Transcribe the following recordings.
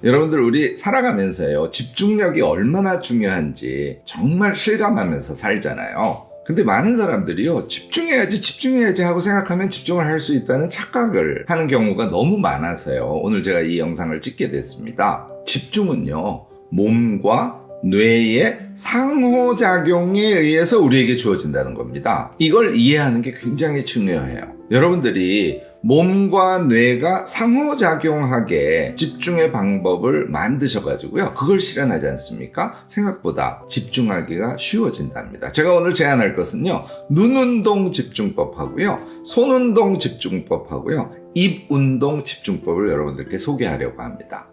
여러분들 우리 살아가면서요 집중력이 얼마나 중요한지 정말 실감하면서 살잖아요. 근데 많은 사람들이요 집중해야지 하고 생각하면 집중을 할 수 있다는 착각을 하는 경우가 너무 많아서요 오늘 제가 이 영상을 찍게 됐습니다. 집중은요 몸과 뇌의 상호작용에 의해서 우리에게 주어진다는 겁니다. 이걸 이해하는 게 굉장히 중요해요. 여러분들이 몸과 뇌가 상호작용하게 집중의 방법을 만드셔가지고요 그걸 실현하지 않습니까? 생각보다 집중하기가 쉬워진답니다. 제가 오늘 제안할 것은요 눈운동 집중법 하고요 손운동 집중법 하고요 입운동 집중법을 여러분들께 소개하려고 합니다.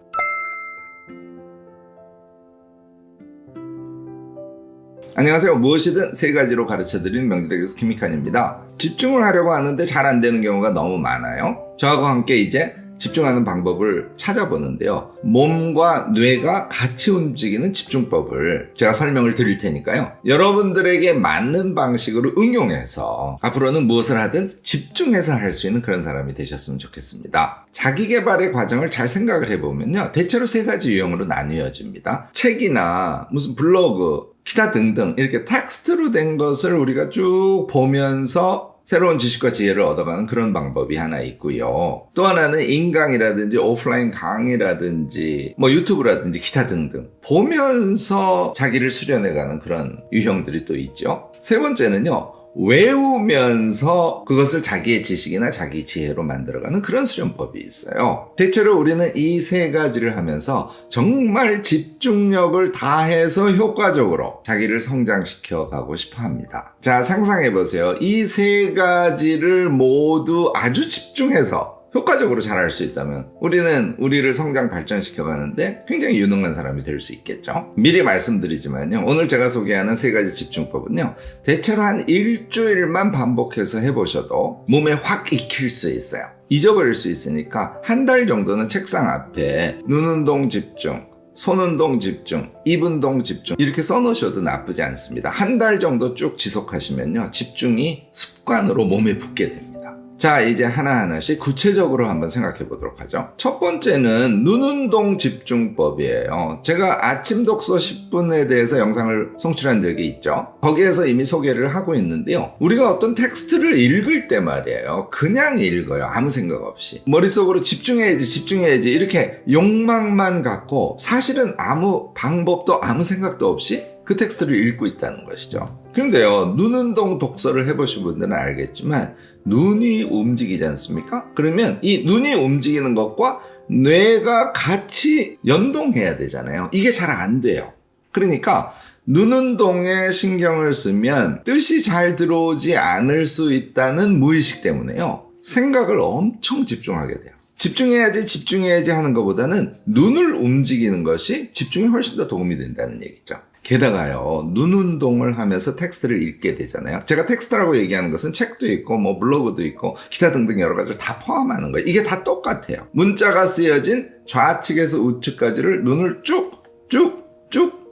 안녕하세요. 무엇이든 세 가지로 가르쳐드리는 명지대 교수 김익환입니다. 집중을 하려고 하는데 잘 안 되는 경우가 너무 많아요. 저하고 함께 이제 집중하는 방법을 찾아보는데요. 몸과 뇌가 같이 움직이는 집중법을 제가 설명을 드릴 테니까요. 여러분들에게 맞는 방식으로 응용해서 앞으로는 무엇을 하든 집중해서 할 수 있는 그런 사람이 되셨으면 좋겠습니다. 자기 개발의 과정을 잘 생각을 해보면요. 대체로 세 가지 유형으로 나뉘어집니다. 책이나 무슨 블로그, 기타 등등 이렇게 텍스트로 된 것을 우리가 쭉 보면서 새로운 지식과 지혜를 얻어가는 그런 방법이 하나 있고요. 또 하나는 인강이라든지 오프라인 강의라든지 유튜브라든지 기타 등등 보면서 자기를 수련해가는 그런 유형들이 또 있죠. 세 번째는요. 외우면서 그것을 자기의 지식이나 자기 지혜로 만들어가는 그런 수련법이 있어요. 대체로 우리는 이 세 가지를 하면서 정말 집중력을 다해서 효과적으로 자기를 성장시켜 가고 싶어 합니다. 자, 상상해보세요. 이 세 가지를 모두 아주 집중해서 효과적으로 잘할 수 있다면 우리는 우리를 성장 발전시켜가는데 굉장히 유능한 사람이 될 수 있겠죠. 미리 말씀드리지만요. 오늘 제가 소개하는 세 가지 집중법은요. 대체로 한 일주일만 반복해서 해보셔도 몸에 확 익힐 수 있어요. 잊어버릴 수 있으니까 한 달 정도는 책상 앞에 눈운동 집중, 손운동 집중, 입운동 집중 이렇게 써놓으셔도 나쁘지 않습니다. 한 달 정도 쭉 지속하시면요. 집중이 습관으로 몸에 붙게 됩니다. 자, 이제 하나하나씩 구체적으로 한번 생각해 보도록 하죠. 첫 번째는 눈운동 집중법이에요. 제가 아침 독서 10분에 대해서 영상을 송출한 적이 있죠. 거기에서 이미 소개를 하고 있는데요. 우리가 어떤 텍스트를 읽을 때 말이에요. 그냥 읽어요. 아무 생각 없이. 머릿속으로 집중해야지 이렇게 욕망만 갖고 사실은 아무 방법도 아무 생각도 없이 그 텍스트를 읽고 있다는 것이죠. 그런데요, 눈운동 독서를 해보신 분들은 알겠지만 눈이 움직이지 않습니까? 그러면 이 눈이 움직이는 것과 뇌가 같이 연동해야 되잖아요. 이게 잘 안 돼요. 그러니까 눈운동에 신경을 쓰면 뜻이 잘 들어오지 않을 수 있다는 무의식 때문에요. 생각을 엄청 집중하게 돼요. 집중해야지 하는 것보다는 눈을 움직이는 것이 집중에 훨씬 더 도움이 된다는 얘기죠. 게다가요, 눈운동을 하면서 텍스트를 읽게 되잖아요. 제가 텍스트라고 얘기하는 것은 책도 있고, 블로그도 있고, 기타 등등 여러 가지를 다 포함하는 거예요. 이게 다 똑같아요. 문자가 쓰여진 좌측에서 우측까지를 눈을 쭉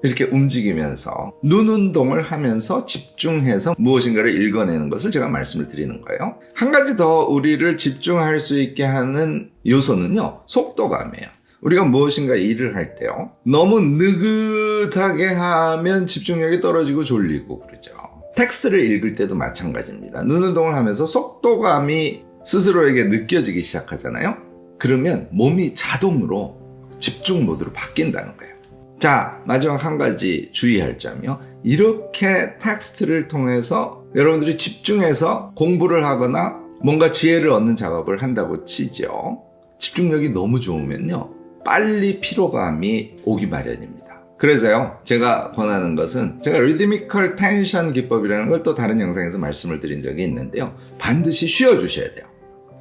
이렇게 움직이면서 눈운동을 하면서 집중해서 무엇인가를 읽어내는 것을 제가 말씀을 드리는 거예요. 한 가지 더 우리를 집중할 수 있게 하는 요소는요, 속도감이에요. 우리가 무엇인가 일을 할 때요. 너무 느긋하게 하면 집중력이 떨어지고 졸리고 그러죠. 텍스트를 읽을 때도 마찬가지입니다. 눈운동을 하면서 속도감이 스스로에게 느껴지기 시작하잖아요. 그러면 몸이 자동으로 집중 모드로 바뀐다는 거예요. 자, 마지막 한 가지 주의할 점이요. 이렇게 텍스트를 통해서 여러분들이 집중해서 공부를 하거나 뭔가 지혜를 얻는 작업을 한다고 치죠. 집중력이 너무 좋으면요. 빨리 피로감이 오기 마련입니다. 그래서요, 제가 권하는 것은 제가 리드미컬 텐션 기법이라는 걸 또 다른 영상에서 말씀을 드린 적이 있는데요. 반드시 쉬어주셔야 돼요.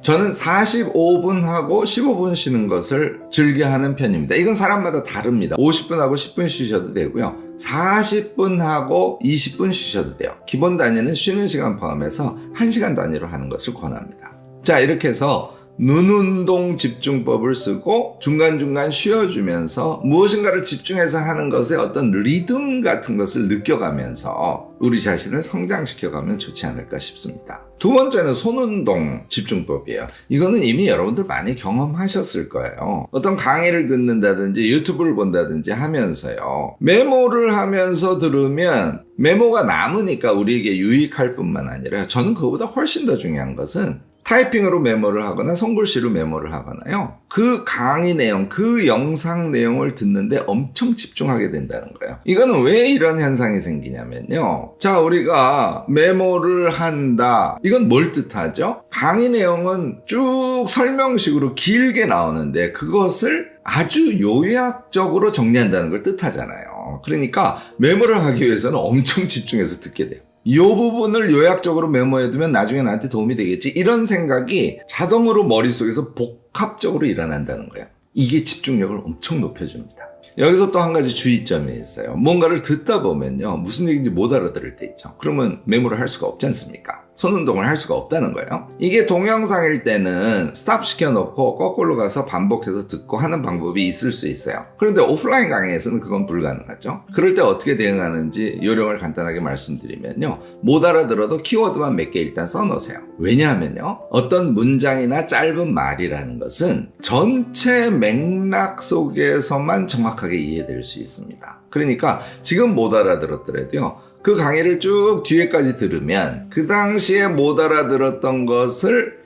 저는 45분 하고 15분 쉬는 것을 즐겨하는 편입니다. 이건 사람마다 다릅니다. 50분 하고 10분 쉬셔도 되고요. 40분 하고 20분 쉬셔도 돼요. 기본 단위는 쉬는 시간 포함해서 1시간 단위로 하는 것을 권합니다. 자, 이렇게 해서 눈운동 집중법을 쓰고 중간중간 쉬어주면서 무엇인가를 집중해서 하는 것에 어떤 리듬 같은 것을 느껴가면서 우리 자신을 성장시켜가면 좋지 않을까 싶습니다. 두 번째는 손운동 집중법이에요. 이거는 이미 여러분들 많이 경험하셨을 거예요. 어떤 강의를 듣는다든지 유튜브를 본다든지 하면서요. 메모를 하면서 들으면 메모가 남으니까 우리에게 유익할 뿐만 아니라 저는 그거보다 훨씬 더 중요한 것은 타이핑으로 메모를 하거나 손글씨로 메모를 하거나요. 그 강의 내용, 그 영상 내용을 듣는데 엄청 집중하게 된다는 거예요. 이거는 왜 이런 현상이 생기냐면요. 자, 우리가 메모를 한다. 이건 뭘 뜻하죠? 강의 내용은 쭉 설명식으로 길게 나오는데 그것을 아주 요약적으로 정리한다는 걸 뜻하잖아요. 그러니까 메모를 하기 위해서는 엄청 집중해서 듣게 돼요. 이 부분을 요약적으로 메모해두면 나중에 나한테 도움이 되겠지. 이런 생각이 자동으로 머릿속에서 복합적으로 일어난다는 거예요. 이게 집중력을 엄청 높여줍니다. 여기서 또 한 가지 주의점이 있어요. 뭔가를 듣다 보면요. 무슨 얘기인지 못 알아들을 때 있죠. 그러면 메모를 할 수가 없지 않습니까? 손운동을 할 수가 없다는 거예요. 이게 동영상일 때는 스탑 시켜놓고 거꾸로 가서 반복해서 듣고 하는 방법이 있을 수 있어요. 그런데 오프라인 강의에서는 그건 불가능하죠. 그럴 때 어떻게 대응하는지 요령을 간단하게 말씀드리면요. 못 알아들어도 키워드만 몇 개 일단 써놓으세요. 왜냐하면요. 어떤 문장이나 짧은 말이라는 것은 전체 맥락 속에서만 정확하게 이해될 수 있습니다. 그러니까 지금 못 알아들었더라도요. 그 강의를 쭉 뒤에까지 들으면 그 당시에 못 알아들었던 것을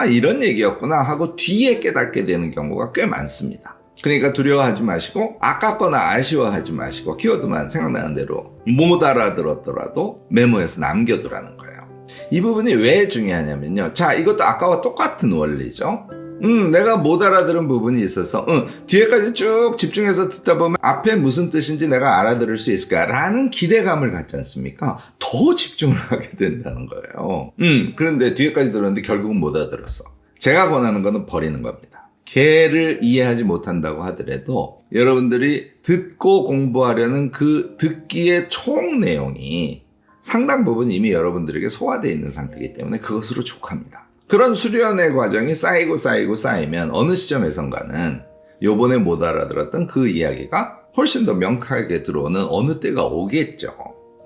이런 얘기였구나 하고 뒤에 깨닫게 되는 경우가 꽤 많습니다. 그러니까 두려워하지 마시고 아깝거나 아쉬워하지 마시고 키워드만 생각나는 대로 못 알아들었더라도 메모해서 남겨두라는 거예요. 이 부분이 왜 중요하냐면요. 자, 이것도 아까와 똑같은 원리죠. 내가 못 알아들은 부분이 있어서 뒤에까지 쭉 집중해서 듣다 보면 앞에 무슨 뜻인지 내가 알아들을 수 있을까라는 기대감을 갖지 않습니까? 더 집중을 하게 된다는 거예요. 그런데 뒤에까지 들었는데 결국은 못 알아들었어. 제가 권하는 거는 버리는 겁니다. 걔를 이해하지 못한다고 하더라도 여러분들이 듣고 공부하려는 그 듣기의 총 내용이 상당 부분 이미 여러분들에게 소화되어 있는 상태이기 때문에 그것으로 족합니다. 그런 수련의 과정이 쌓이면 어느 시점에선가는 요번에 못 알아들었던 그 이야기가 훨씬 더 명확하게 들어오는 어느 때가 오겠죠.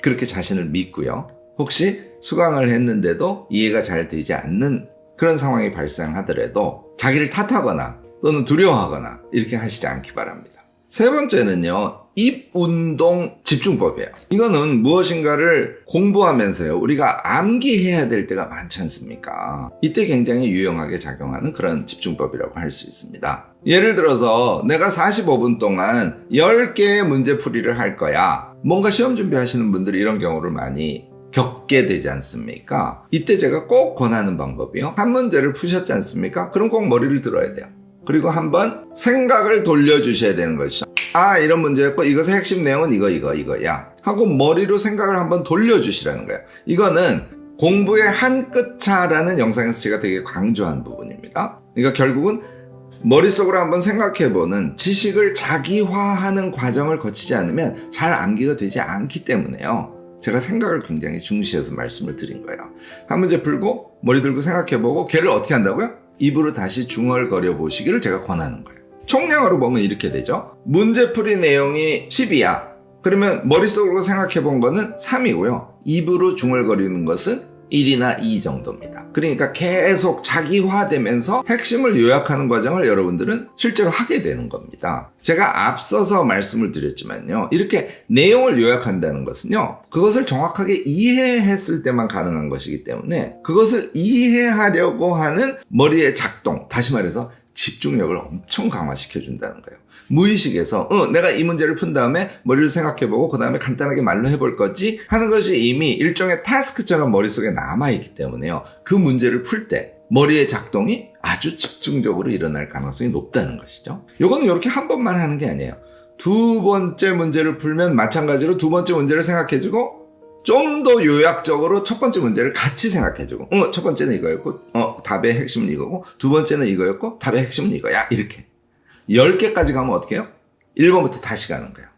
그렇게 자신을 믿고요. 혹시 수강을 했는데도 이해가 잘 되지 않는 그런 상황이 발생하더라도 자기를 탓하거나 또는 두려워하거나 이렇게 하시지 않기 바랍니다. 세 번째는요. 입운동 집중법이에요. 이거는 무엇인가를 공부하면서요. 우리가 암기해야 될 때가 많지 않습니까? 이때 굉장히 유용하게 작용하는 그런 집중법이라고 할 수 있습니다. 예를 들어서 내가 45분 동안 10개의 문제풀이를 할 거야. 뭔가 시험 준비하시는 분들이 이런 경우를 많이 겪게 되지 않습니까? 이때 제가 꼭 권하는 방법이요. 한 문제를 푸셨지 않습니까? 그럼 꼭 머리를 들어야 돼요. 그리고 한번 생각을 돌려주셔야 되는 것이죠. 이런 문제였고 이것의 핵심 내용은 이거야 하고 머리로 생각을 한번 돌려주시라는 거예요. 이거는 공부의 한 끗 차라는 영상에서 제가 되게 강조한 부분입니다. 그러니까 결국은 머릿속으로 한번 생각해보는 지식을 자기화하는 과정을 거치지 않으면 잘 암기가 되지 않기 때문에요. 제가 생각을 굉장히 중시해서 말씀을 드린 거예요. 한 문제 풀고 머리 들고 생각해보고 걔를 어떻게 한다고요? 입으로 다시 중얼거려 보시기를 제가 권하는 거예요. 총량으로 보면 이렇게 되죠. 문제풀이 내용이 10이야. 그러면 머릿속으로 생각해 본 거는 3이고요. 입으로 중얼거리는 것은 1이나 2 정도입니다. 그러니까 계속 자기화되면서 핵심을 요약하는 과정을 여러분들은 실제로 하게 되는 겁니다. 제가 앞서서 말씀을 드렸지만요. 이렇게 내용을 요약한다는 것은요. 그것을 정확하게 이해했을 때만 가능한 것이기 때문에 그것을 이해하려고 하는 머리의 작동, 다시 말해서 집중력을 엄청 강화시켜준다는 거예요. 무의식에서 내가 이 문제를 푼 다음에 머리를 생각해보고 그 다음에 간단하게 말로 해볼 거지 하는 것이 이미 일종의 타스크처럼 머릿속에 남아있기 때문에요. 그 문제를 풀 때 머리의 작동이 아주 집중적으로 일어날 가능성이 높다는 것이죠. 요거는 이렇게 한 번만 하는 게 아니에요. 두 번째 문제를 풀면 마찬가지로 두 번째 문제를 생각해주고 좀 더 요약적으로 첫 번째 문제를 같이 생각해주고 첫 번째는 이거였고 답의 핵심은 이거고 두 번째는 이거였고 답의 핵심은 이거야. 이렇게 10개까지 가면 어떻게 해요? 1번부터 다시 가는 거예요.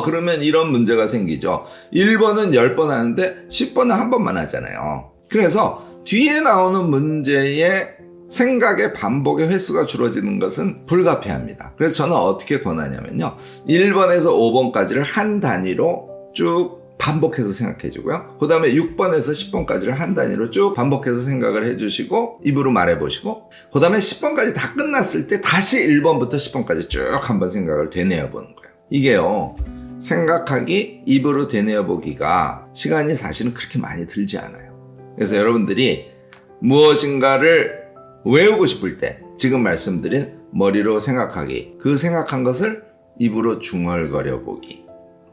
그러면 이런 문제가 생기죠. 1번은 10번 하는데 10번은 한 번만 하잖아요. 그래서 뒤에 나오는 문제의 생각의 반복의 횟수가 줄어지는 것은 불가피합니다. 그래서 저는 어떻게 권하냐면요. 1번에서 5번까지를 한 단위로 쭉 반복해서 생각해 주고요. 그 다음에 6번에서 10번까지를 한 단위로 쭉 반복해서 생각을 해 주시고 입으로 말해 보시고 그 다음에 10번까지 다 끝났을 때 다시 1번부터 10번까지 쭉 한번 생각을 되뇌어 보는 거예요. 이게요. 생각하기, 입으로 되뇌어 보기가 시간이 사실은 그렇게 많이 들지 않아요. 그래서 여러분들이 무엇인가를 외우고 싶을 때 지금 말씀드린 머리로 생각하기, 그 생각한 것을 입으로 중얼거려 보기,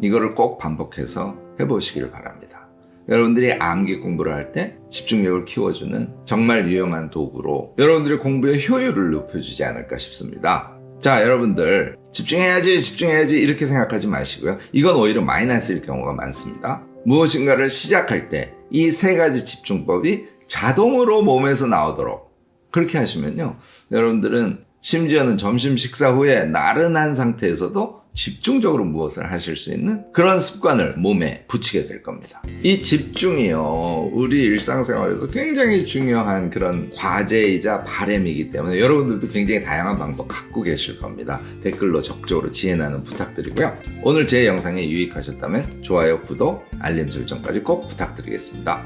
이거를 꼭 반복해서 해보시길 바랍니다. 여러분들이 암기 공부를 할 때 집중력을 키워주는 정말 유용한 도구로 여러분들의 공부의 효율을 높여주지 않을까 싶습니다. 자, 여러분들 집중해야지 이렇게 생각하지 마시고요. 이건 오히려 마이너스일 경우가 많습니다. 무엇인가를 시작할 때 이 세 가지 집중법이 자동으로 몸에서 나오도록 그렇게 하시면요. 여러분들은 심지어는 점심 식사 후에 나른한 상태에서도 집중적으로 무엇을 하실 수 있는 그런 습관을 몸에 붙이게 될 겁니다. 이 집중이요, 우리 일상생활에서 굉장히 중요한 그런 과제이자 바람이기 때문에 여러분들도 굉장히 다양한 방법 갖고 계실 겁니다. 댓글로 적극적으로 지혜나눔 부탁드리고요. 오늘 제 영상이 유익하셨다면 좋아요, 구독, 알림 설정까지 꼭 부탁드리겠습니다.